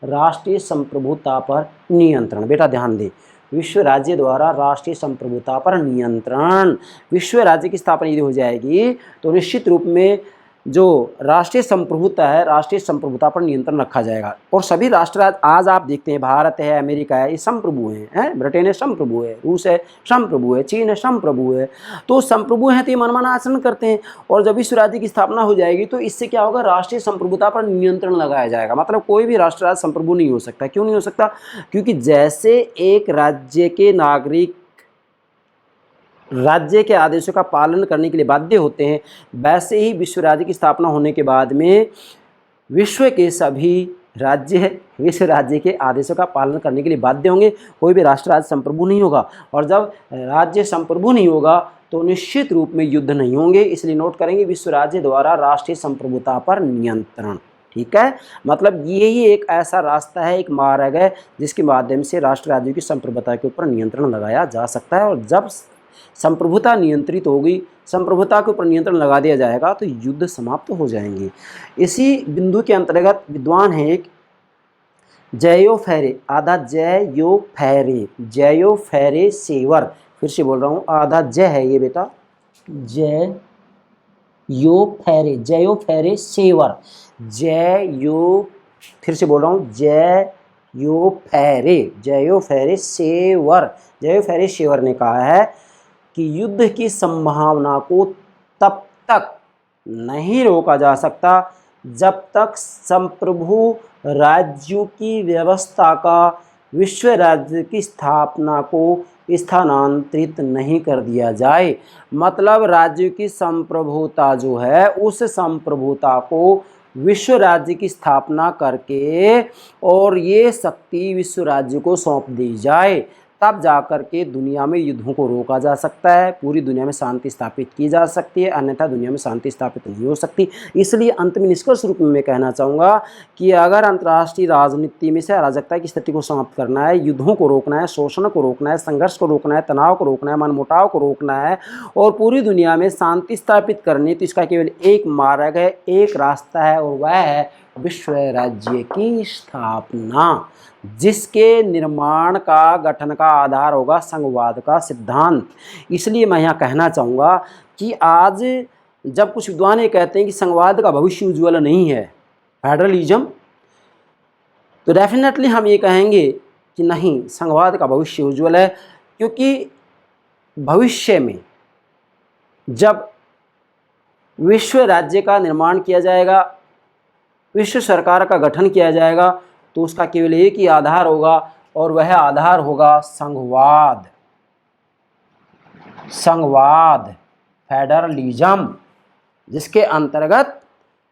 राष्ट्रीय संप्रभुता पर नियंत्रण। बेटा ध्यान दें, विश्व राज्य द्वारा राष्ट्रीय संप्रभुता पर नियंत्रण। विश्व राज्य की स्थापना यदि हो जाएगी तो निश्चित रूप में जो राष्ट्रीय संप्रभुता है, राष्ट्रीय संप्रभुता पर नियंत्रण रखा जाएगा। और सभी राष्ट्र आज आप देखते हैं, भारत है, अमेरिका है, ये संप्रभु हैं, ब्रिटेन है संप्रभु है, रूस है संप्रभु है, चीन है संप्रभु है। तो संप्रभु हैं तो ये मनमाना आचरण करते हैं। और जब विश्व राज्य की स्थापना हो जाएगी तो इससे क्या होगा, राष्ट्रीय संप्रभुता पर नियंत्रण लगाया जाएगा। मतलब कोई भी राष्ट्र राज्य संप्रभु नहीं हो सकता। क्यों नहीं हो सकता? क्योंकि जैसे एक राज्य के नागरिक राज्य के आदेशों का पालन करने के लिए बाध्य होते हैं, वैसे ही विश्व राज्य की स्थापना होने के बाद में विश्व के सभी राज्य विश्व राज्य के आदेशों का पालन करने के लिए बाध्य होंगे। कोई भी राष्ट्र राज्य संप्रभु नहीं होगा, और जब राज्य संप्रभु नहीं होगा तो निश्चित रूप में युद्ध नहीं होंगे। इसलिए नोट करेंगे विश्व राज्य द्वारा राष्ट्रीय संप्रभुता पर नियंत्रण। ठीक है, मतलब यही एक ऐसा रास्ता है, एक मार्ग है जिसके माध्यम से राष्ट्र राज्यों की संप्रभुता के ऊपर नियंत्रण लगाया जा सकता है। और जब संप्रभुता नियंत्रित होगी, संप्रभुता के ऊपर नियंत्रण लगा दिया जाएगा तो युद्ध समाप्त हो जाएंगे। इसी बिंदु के अंतर्गत विद्वान है एक जयो फेरे, आधा जयो फेरे, जयो फेरे सेवर, फिर से बोल रहा हूँ, आधा जय है ये बेटा, जयो फेरे सेवर, जयो, फिर से बोल रहा हूँ, जयो फेरे सेवर, जयो फेरे सेवर ने कहा है कि युद्ध की संभावना को तब तक नहीं रोका जा सकता जब तक संप्रभु राज्यों की व्यवस्था का विश्व राज्य की स्थापना को स्थानांतरित नहीं कर दिया जाए। मतलब राज्यों की संप्रभुता जो है, उस संप्रभुता को विश्व राज्य की स्थापना करके और ये शक्ति विश्व राज्य को सौंप दी जाए, तब जाकर के दुनिया में युद्धों को रोका जा सकता है, पूरी दुनिया में शांति स्थापित की जा सकती है, अन्यथा दुनिया में शांति स्थापित नहीं हो सकती। इसलिए अंत में निष्कर्ष रूप में मैं कहना चाहूँगा कि अगर अंतर्राष्ट्रीय राजनीति में से अराजकता की स्थिति को समाप्त करना है, युद्धों को रोकना है, शोषण को रोकना है, संघर्ष को रोकना है, तनाव को रोकना है, मनमुटाव को रोकना है और पूरी दुनिया में शांति स्थापित करनी है, तो इसका केवल एक मार्ग है, एक रास्ता है, और वह है विश्व राज्य की स्थापना, जिसके निर्माण का गठन का आधार होगा संघवाद का सिद्धांत। इसलिए मैं यहाँ कहना चाहूँगा कि आज जब कुछ विद्वान ये कहते हैं कि संघवाद का भविष्य उज्ज्वल नहीं है, फेडरलिज्म, तो डेफिनेटली हम ये कहेंगे कि नहीं, संघवाद का भविष्य उज्ज्वल है। क्योंकि भविष्य में जब विश्व राज्य का निर्माण किया जाएगा, विश्व सरकार का गठन किया जाएगा, तो उसका केवल एक ही आधार होगा, और वह आधार होगा संघवाद, फेडरलिज्म, जिसके अंतर्गत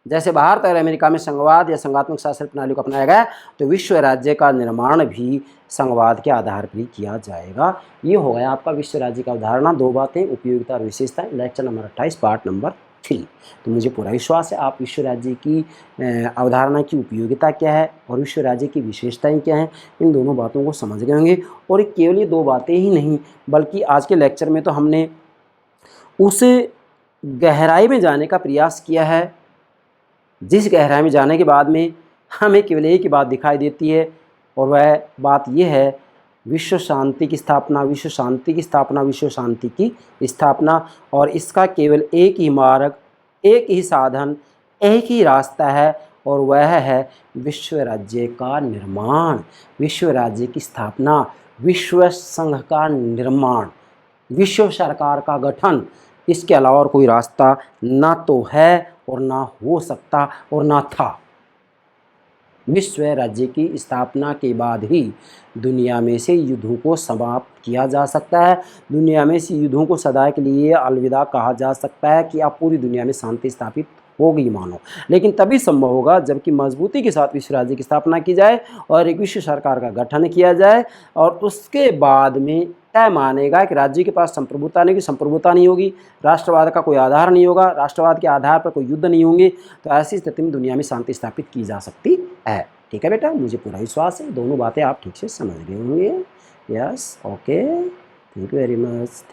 जैसे भारत और अमेरिका में संघवाद या संघात्मक शासन प्रणाली को अपनाया गया, तो विश्व राज्य का निर्माण भी संघवाद के आधार पर ही किया जाएगा। ये हो गया आपका विश्व राज्य का अवधारणा, 2 बातें, उपयोगिता और विशेषताएं, lecture number 28 part number three. तो मुझे पूरा विश्वास है आप विश्व राज्य की अवधारणा की उपयोगिता क्या है और विश्व राज्य की विशेषताएं क्या हैं, इन दोनों बातों को समझ गए होंगे। और केवल ये दो बातें ही नहीं, बल्कि आज के लेक्चर में तो हमने उस गहराई में जाने का प्रयास किया है जिस गहराई में जाने के बाद में हमें केवल एक ही बात दिखाई देती है, और वह बात यह है विश्व शांति की स्थापना, विश्व शांति की स्थापना, विश्व शांति की स्थापना। और इसका केवल एक ही मार्ग, एक ही साधन, एक ही रास्ता है, और वह है विश्व राज्य का निर्माण, विश्व राज्य की स्थापना, विश्व संघ का निर्माण, विश्व सरकार का गठन। इसके अलावा और कोई रास्ता ना तो है और ना हो सकता और ना था। विश्व राज्य की स्थापना के बाद ही दुनिया में से युद्धों को समाप्त किया जा सकता है, दुनिया में से युद्धों को सदा के लिए अलविदा कहा जा सकता है कि अब पूरी दुनिया में शांति स्थापित होगी मानो। लेकिन तभी संभव होगा जबकि मजबूती के साथ विश्व राज्य की स्थापना की जाए और एक विश्व सरकार का गठन किया जाए, और उसके बाद में तय मानेगा कि राज्य के पास संप्रभुता नहीं, संप्रभुता नहीं होगी, राष्ट्रवाद का कोई आधार नहीं होगा, राष्ट्रवाद के आधार पर कोई युद्ध नहीं होंगे, तो ऐसी स्थिति में दुनिया में शांति स्थापित की जा सकती है। ठीक है बेटा, मुझे पूरा विश्वास है दोनों बातें आप ठीक से समझ गए होंगे। Yes, okay, thank you very much.